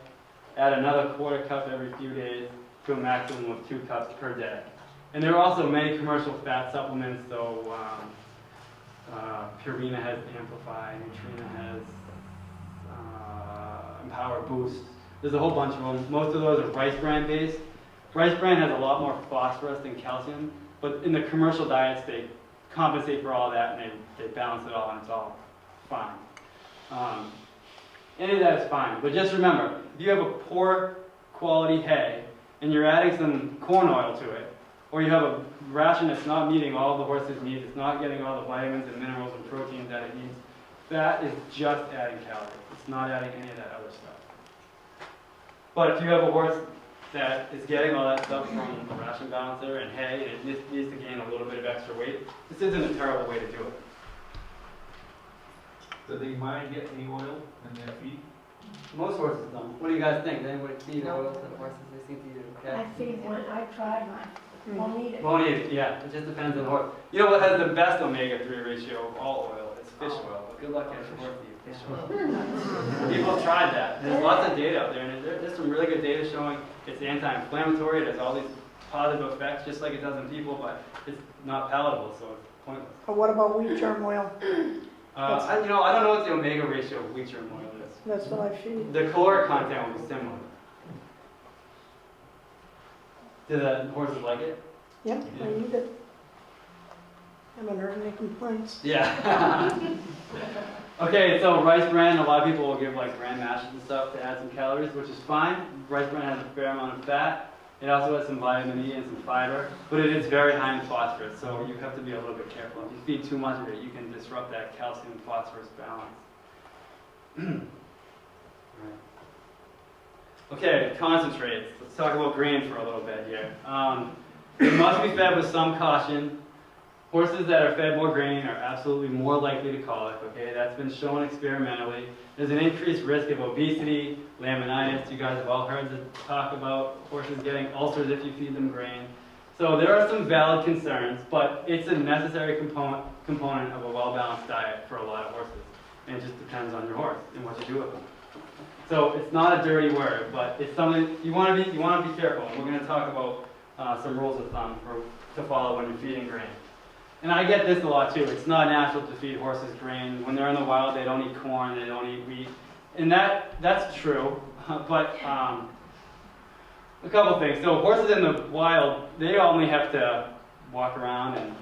add another quarter cup every few days to a maximum of 2 cups per day. And there are also many commercial fat supplements, so Purina has Amplify, Nutrina has Empower Boost. There's a whole bunch of them. Most of those are rice bran based. Rice bran has a lot more phosphorus than calcium, but in the commercial diets they compensate for all that and they balance it all and it's all fine. Any of that is fine, but just remember, if you have a poor quality hay and you're adding some corn oil to it, or you have a ration that's not meeting all the horse's needs, it's not getting all the vitamins and minerals and proteins that it needs, that is just adding calories. It's not adding any of that other stuff. But if you have a horse that is getting all that stuff from the ration balancer and hay, and it needs to gain a little bit of extra weight, this isn't a terrible way to do it. Do they mind getting the oil in their feed? Most horses don't. What do you guys think? Does anybody feed oil to the horses? They seem to eat it okay? I feed one, I tried mine, won't eat it. Won't eat it, yeah. It just depends on the horse. You know what has the best omega-3 ratio of all oil? It's fish oil. But good luck getting a horse to eat fish oil. People have tried that. There's lots of data out there, and there's some really good data showing it's anti-inflammatory. It has all these positive effects, just like it does in people, but it's not palatable, so it's pointless. But what about wheat germ oil? I don't know what the omega ratio of wheat germ oil is. That's what I feed. The caloric content will be similar. Do the horses like it? Yep, I eat it. Haven't heard any complaints. Yeah. Okay, so rice bran, a lot of people will give like bran mashes and stuff to add some calories, which is fine. Rice bran has a fair amount of fat. It also has some vitamin E and some fiber, but it is very high in phosphorus, so you have to be a little bit careful. If you feed too much of it, you can disrupt that calcium-phosphorus balance. Right. Okay, concentrates. Let's talk about grain for a little bit here. It must be fed with some caution. Horses that are fed more grain are absolutely more likely to colic, okay? That's been shown experimentally. There's an increased risk of obesity, laminitis. You guys have all heard the talk about horses getting ulcers if you feed them grain. So there are some valid concerns, but it's a necessary component of a well-balanced diet for a lot of horses. And it just depends on your horse and what you do with them. So it's not a dirty word, but it's something you want to be careful. And we're going to talk about some rules of thumb to follow when you're feeding grain. And I get this a lot too. It's not natural to feed horses grain. When they're in the wild, they don't eat corn, they don't eat wheat. And that's true, but a couple things. So horses in the wild, they only have to walk around and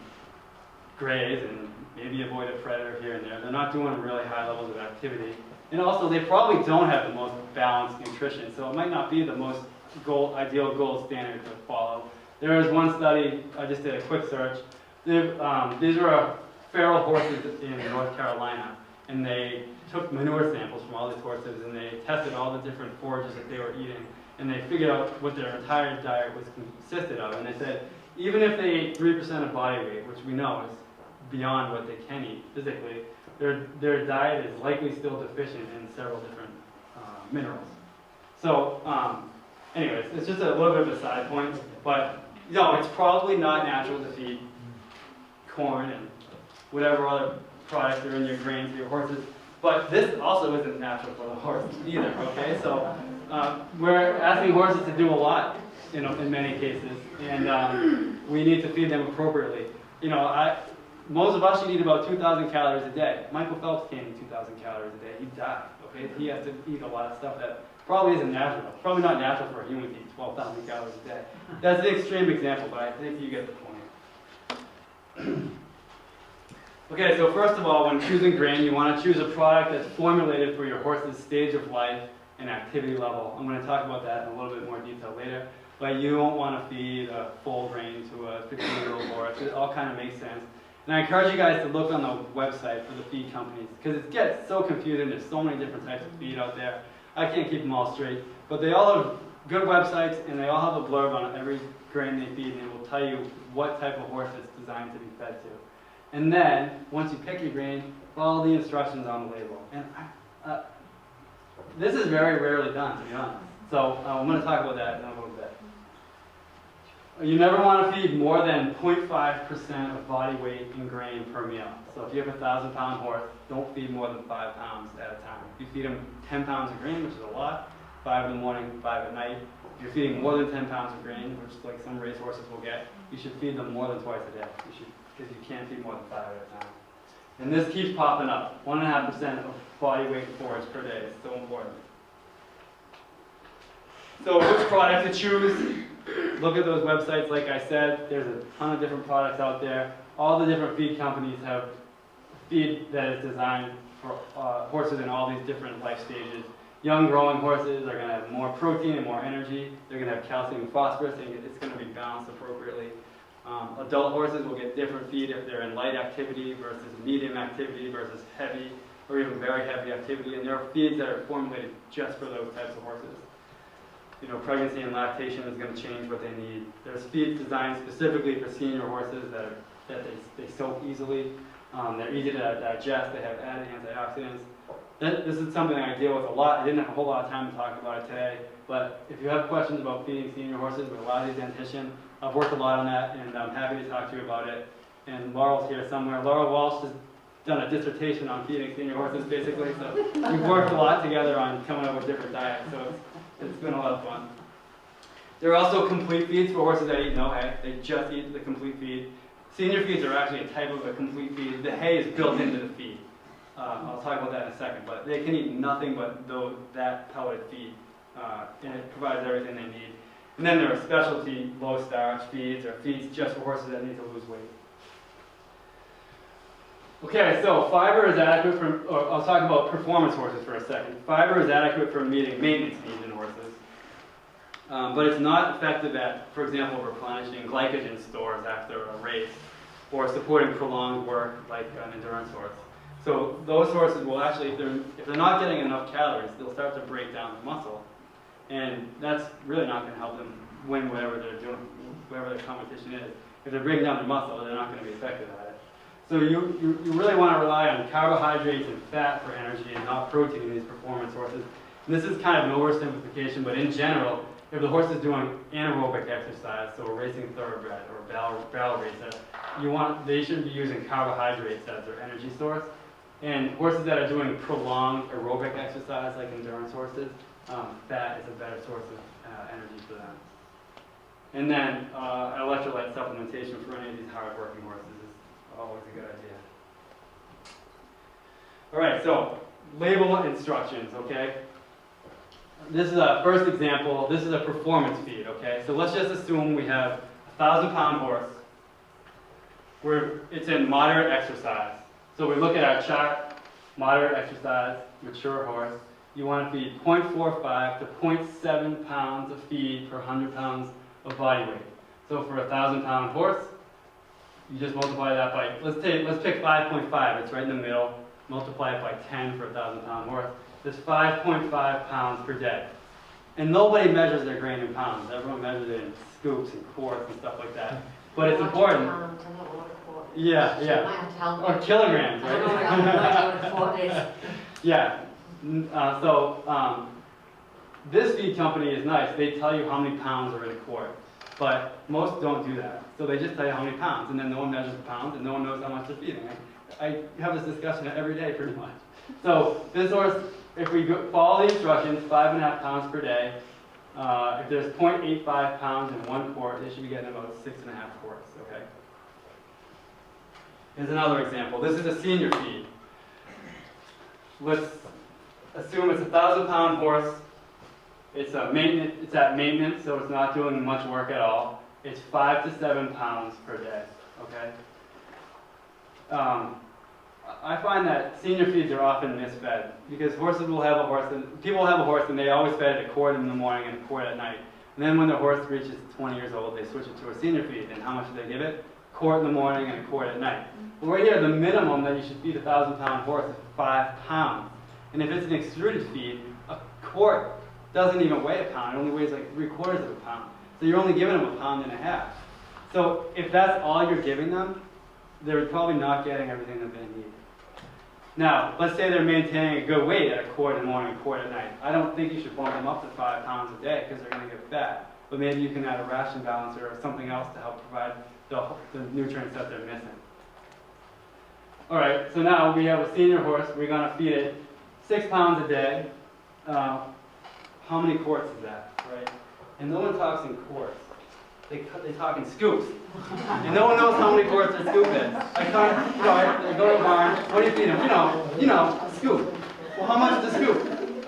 graze and maybe avoid a predator here and there. They're not doing really high levels of activity. And also, they probably don't have the most balanced nutrition, so it might not be the most ideal gold standard to follow. There was one study, I just did a quick search. These were feral horses in North Carolina, and they took manure samples from all these horses, and they tested all the different forages that they were eating, and they figured out what their entire diet was consisted of. And they said, even if they ate 3% of body weight, which we know is beyond what they can eat physically, their diet is likely still deficient in several different minerals. So, anyways, it's just a little bit of a side point, but no, it's probably not natural to feed corn and whatever other products are in your grain for your horses. But this also isn't natural for the horse either, okay? So we're asking horses to do a lot, in many cases, and we need to feed them appropriately. Most of us should eat about 2,000 calories a day. Michael Phelps can't eat 2,000 calories a day. He'd die, okay? He has to eat a lot of stuff that probably isn't natural. It's probably not natural for a human to eat 12,000 calories a day. That's the extreme example, but I think you get the point. Okay, so first of all, when choosing grain, you want to choose a product that's formulated for your horse's stage of life and activity level. I'm going to talk about that in a little bit more detail later, but you don't want to feed a full grain to a 15-year-old horse. It all kind of makes sense. And I encourage you guys to look on the website for the feed companies, because it gets so confusing. There's so many different types of feed out there. I can't keep them all straight, but they all have good websites, and they all have a blurb on every grain they feed, and it will tell you what type of horse it's designed to be fed to. And then, once you pick your grain, follow the instructions on the label. And this is very rarely done, to be honest. So I'm going to talk about that in a little bit. You never want to feed more than 0.5% of body weight in grain per meal. So if you have a 1,000-pound horse, don't feed more than 5 pounds at a time. If you feed them 10 pounds of grain, which is a lot, 5 in the morning, 5 at night. If you're feeding more than 10 pounds of grain, which like some race horses will get, you should feed them more than twice a day. Because you can't feed more than 5 at a time. And this keeps popping up. 1.5% of body weight forage per day is so important. So which product to choose? Look at those websites. Like I said, there's a ton of different products out there. All the different feed companies have feed that is designed for horses in all these different life stages. Young growing horses are going to have more protein and more energy. They're going to have calcium and phosphorus, and it's going to be balanced appropriately. Adult horses will get different feed if they're in light activity versus medium activity versus heavy or even very heavy activity. And there are feeds that are formulated just for those types of horses. Pregnancy and lactation is going to change what they need. There's feeds designed specifically for senior horses that they soak easily. They're easy to digest. They have added antioxidants. This is something I deal with a lot. I didn't have a whole lot of time to talk about it today, but if you have questions about feeding senior horses with a lot of these dentition, I've worked a lot on that, and I'm happy to talk to you about it. And Laurel's here somewhere. Laurel Walsh has done a dissertation on feeding senior horses, basically, so we've worked a lot together on coming up with different diets, so it's been a lot of fun. There are also complete feeds for horses that eat no hay. They just eat the complete feed. Senior feeds are actually a type of a complete feed. The hay is built into the feed. I'll talk about that in a second, but they can eat nothing but that pellet feed, and it provides everything they need. And then there are specialty low-starch feeds, or feeds just for horses that need to lose weight. Okay, so fiber is adequate for, I'll talk about performance horses for a second. Fiber is adequate for meeting maintenance needs in horses, but it's not effective at, for example, replenishing glycogen stores after a race, or supporting prolonged work like an endurance horse. So those horses will actually, if they're not getting enough calories, they'll start to break down the muscle. And that's really not going to help them win whatever they're doing, whatever their competition is. if they're breaking down their muscle, they're not going to be effective at it. So you really want to rely on carbohydrates and fat for energy and not protein in these performance horses. And this is kind of an oversimplification, but in general, if the horse is doing anaerobic exercise, so a racing thoroughbred or a barrel racer, they should be using carbohydrates as their energy source. And horses that are doing prolonged aerobic exercise, like endurance horses, fat is a better source of energy for them. And then electrolyte supplementation for any of these hard-working horses is always a good idea. All right, so label instructions, okay? This is a first example. This is a performance feed, okay? So let's just assume we have a 1,000-pound horse where it's in moderate exercise. So we look at our chart, moderate exercise, mature horse. You want to feed 0.45 to 0.7 pounds of feed per 100 pounds of body weight. So for a 1,000-pound horse, you just multiply that by, let's pick 5.5, it's right in the middle. Multiply it by 10 for a 1,000-pound horse. That's 5.5 pounds per day. And nobody measures their grain in pounds. Everyone measures it in scoops and quarts and stuff like that. But it's important. Yeah, yeah. Or kilograms, right? I don't know what a quart is. Yeah. This feed company is nice. They tell you how many pounds are in a quart. But most don't do that. So they just tell you how many pounds, and then no one measures the pounds, and no one knows how much they're feeding. I have this discussion every day, pretty much. So this horse, if we follow the instructions, 5.5 pounds per day. If there's 0.85 pounds in 1 quart, they should be getting about 6.5 quarts, okay? Here's another example. This is a senior feed. Let's assume it's a 1,000-pound horse. It's at maintenance, so it's not doing much work at all. It's 5 to 7 pounds per day, okay? I find that senior feeds are often misfed because horses will have a horse, and people will have a horse and they always fed it a quart in the morning and a quart at night. And then when the horse reaches 20 years old, they switch it to a senior feed. And how much do they give it? A quart in the morning and a quart at night. Well, right here, the minimum that you should feed a 1,000-pound horse is 5 pounds. And if it's an extruded feed, a quart doesn't even weigh a pound. It only weighs like 3/4 of a pound. So you're only giving them 1.5 pounds. So if that's all you're giving them, they're probably not getting everything that they need. Now, let's say they're maintaining a good weight at a quart in the morning, a quart at night. I don't think you should bump them up to 5 pounds a day because they're going to get fat. But maybe you can add a ration balancer or something else to help provide the nutrients that they're missing. All right, so now we have a senior horse. We're going to feed it 6 pounds a day. How many quarts is that, right? And no one talks in quarts. They talk in scoops. And no one knows how many quarts a scoop is. I go to a barn, what do you feed them? You know, a scoop. Well, how much is a scoop?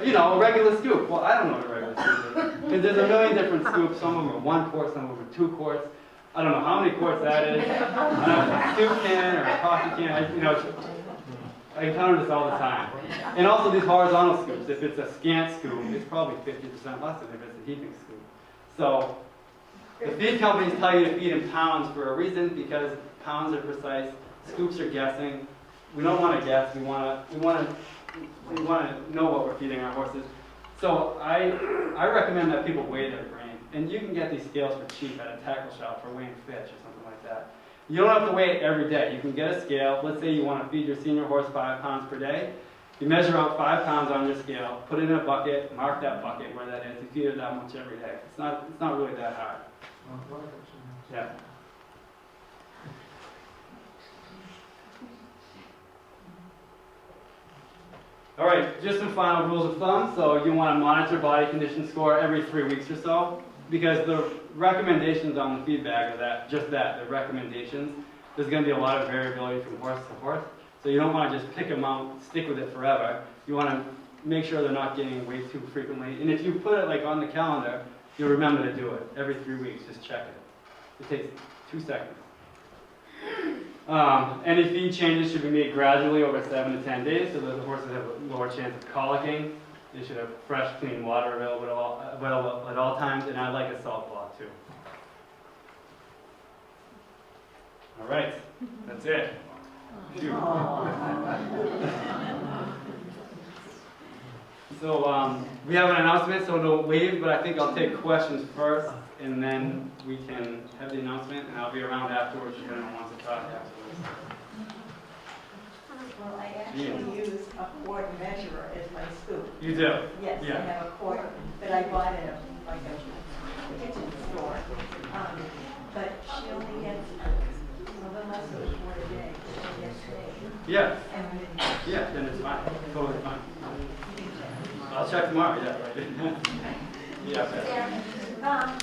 A regular scoop. Well, I don't know what a regular scoop is. Because there's a million different scoops. Some of them are 1 quart, some of them are 2 quarts. I don't know how many quarts that is. I don't know if it's a soup can or a coffee can. I encounter this all the time. And also these horizontal scoops. If it's a scant scoop, it's probably 50% less than if it's a heaping scoop. So the feed companies tell you to feed in pounds for a reason, because pounds are precise, scoops are guessing. We don't want to guess. We want to know what we're feeding our horses. So I recommend that people weigh their grain, and you can get these scales for cheap at a tackle shop for weighing fish or something like that. You don't have to weigh it every day. You can get a scale. Let's say you want to feed your senior horse 5 pounds per day. You measure out 5 pounds on your scale, put it in a bucket, mark that bucket where that is. You feed it that much every day. It's not really that hard. Yeah. All right, just some final rules of thumb. So you want to monitor body condition score every 3 weeks or so, because the recommendations on the feed bag are the recommendations. There's going to be a lot of variability from horse to horse. So you don't want to just pick them out, stick with it forever. You want to make sure they're not gaining weight too frequently. And if you put it like on the calendar, you'll remember to do it every 3 weeks. Just check it. It takes 2 seconds. Any feed changes should be made gradually over 7 to 10 days so that the horses have a lower chance of colicking. They should have fresh, clean water available at all times, and I like a salt block too. All right, that's it. So we have an announcement, so no wave, but I think I'll take questions first, and then we can have the announcement, and I'll be around afterwards if anyone wants to talk afterwards. Well, I actually use a quart measurer as my scoop. You do? Yes, I Yeah. have a quart that I bought at a kitchen store. But she only gets a little less than a quart a day. She gets today. Yeah. And Yeah, then it's fine. Totally fine. I'll check tomorrow, yeah, right. Yeah. Sarah,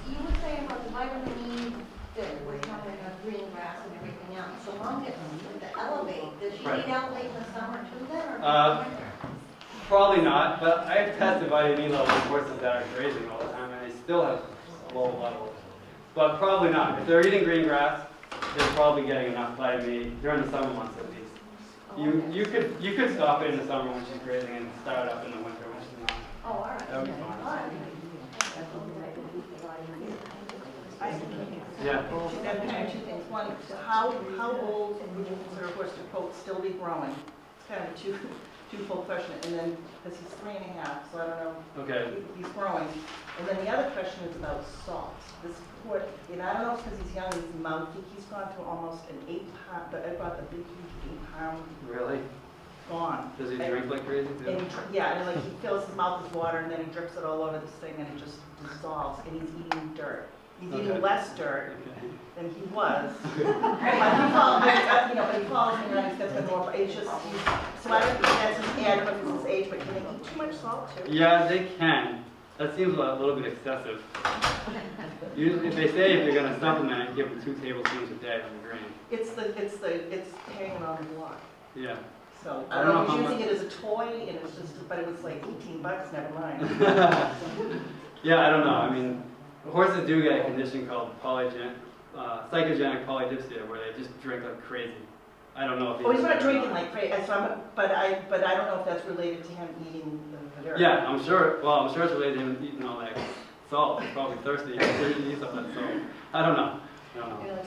you were saying about the vitamin E that was coming in green grass and everything else. So long as with the elevate, does she Right. need elevate in the summer too then, or? Probably not, but I have tested vitamin E levels of horses that are grazing all the time, and they still have low levels. But probably not. If they're eating green grass, they're probably getting enough vitamin E during the summer months at least. You could stop it in the summer when she's grazing and start up in the winter when she's not. Oh, all right. That would be fine. All right. Yeah. Two things. One, how old would you consider a horse to quote still be growing? It's kind of a twofold question. And then, because he's 3.5, so I don't know. Okay. He's growing. And then the other question is about salt. This quart, and I don't know if it's because he's young, he's mouthy. He's gone to almost an 8-pound, I bought the big, huge 8-pound Really? gone. Does he drink like crazy too? And yeah, and like he fills his mouth with water and then he drips it all over this thing and it just dissolves. And he's eating dirt. He's Okay. eating less dirt Okay. than he was. But he falls, but he falls and he's got the more, it's just, so I don't think that's his adequate for his age, but can they eat too much salt too? Yeah, they can. That seems a little bit excessive. Usually, they say if you're going to supplement it, give them 2 tablespoons a day of the grain. It's hanging on the block. Yeah. So I I don't don't know, know he's how using it as a toy and it's just, but it was like $18, never mind. Yeah, I don't know. I mean, horses do get a condition called psychogenic polydipsia, where they just drink like crazy. I don't know if Oh, he's not drinking like crazy, so but I don't know if that's related to him eating the dirt. Yeah, I'm sure. Well, I'm sure it's related to him eating all that salt. He's probably thirsty. He eats all that salt. I don't know.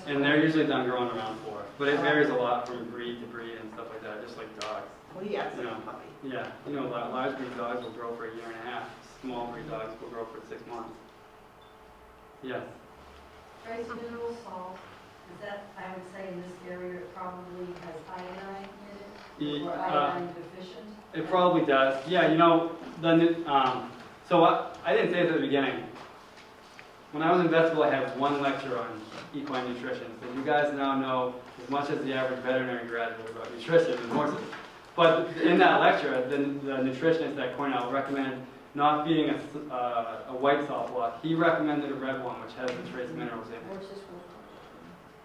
And they're usually done growing around 4. But it varies a lot from breed to breed and stuff like that, just like dogs. Well, he acts like Yeah. a puppy. Yeah, large breed dogs will grow for 1.5 years. Small breed dogs will grow for 6 months. Yes. Trace mineral salt, is that, I would say in this area, it probably has iodine in it, or iodine deficient? It probably does. Yeah, so I didn't say this at the beginning. When I was in vet school, I had 1 lecture on equine nutrition. So you guys now know as much as the average veterinary graduate about nutrition and horses. But in that lecture, the nutritionist at Cornell recommended not feeding a white salt block. He recommended a red one, which has the trace minerals in it.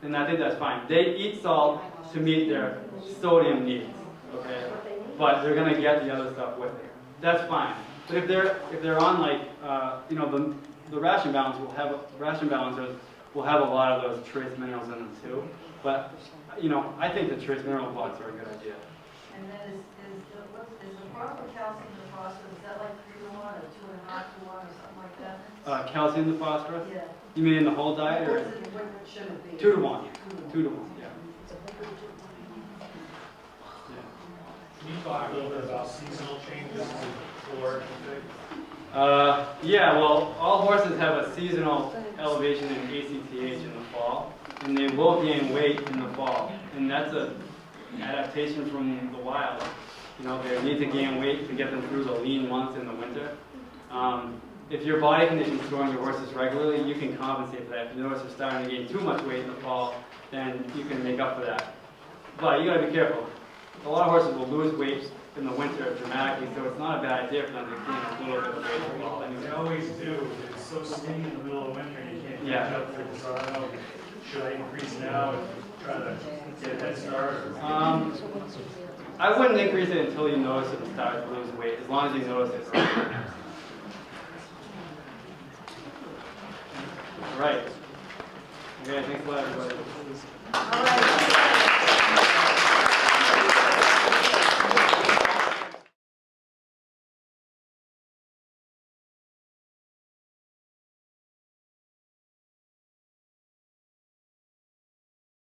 And I think that's fine. They eat salt to meet their sodium needs, okay? But they're gonna get the other stuff with it. That's fine. But if they're on the ration balance balancers will have a lot of those trace minerals in them too. But I think the trace mineral blocks are a good idea. And then is the proper calcium and phosphorus, is that like 3 to 1 or 2.5 to 1 or something like that? Calcium to phosphorus? Yeah. You mean in the whole diet or? What should it be? 2 to 1. 2 to 1, yeah. Can you talk a little bit about seasonal changes in caloric intake? Yeah, well, all horses have a seasonal elevation in ACTH in the fall, and they will gain weight in the fall, and that's an adaptation from the wild. They need to gain weight to get them through the lean months in the winter. If your body condition is throwing your horses regularly, you can compensate for that. If you notice they're starting to gain too much weight in the fall, then you can make up for that. But you gotta be careful. A lot of horses will lose weight in the winter dramatically, so it's not a bad idea for them to gain a little bit of weight in the fall. They always do. It's so steamy in the middle of winter, you can't Yeah. catch up to it. So I don't know, should I increase now and try to get a head start? I wouldn't increase it until you notice it starts to lose weight, as long as you notice it. Right. Okay, thanks a lot, everybody. All right.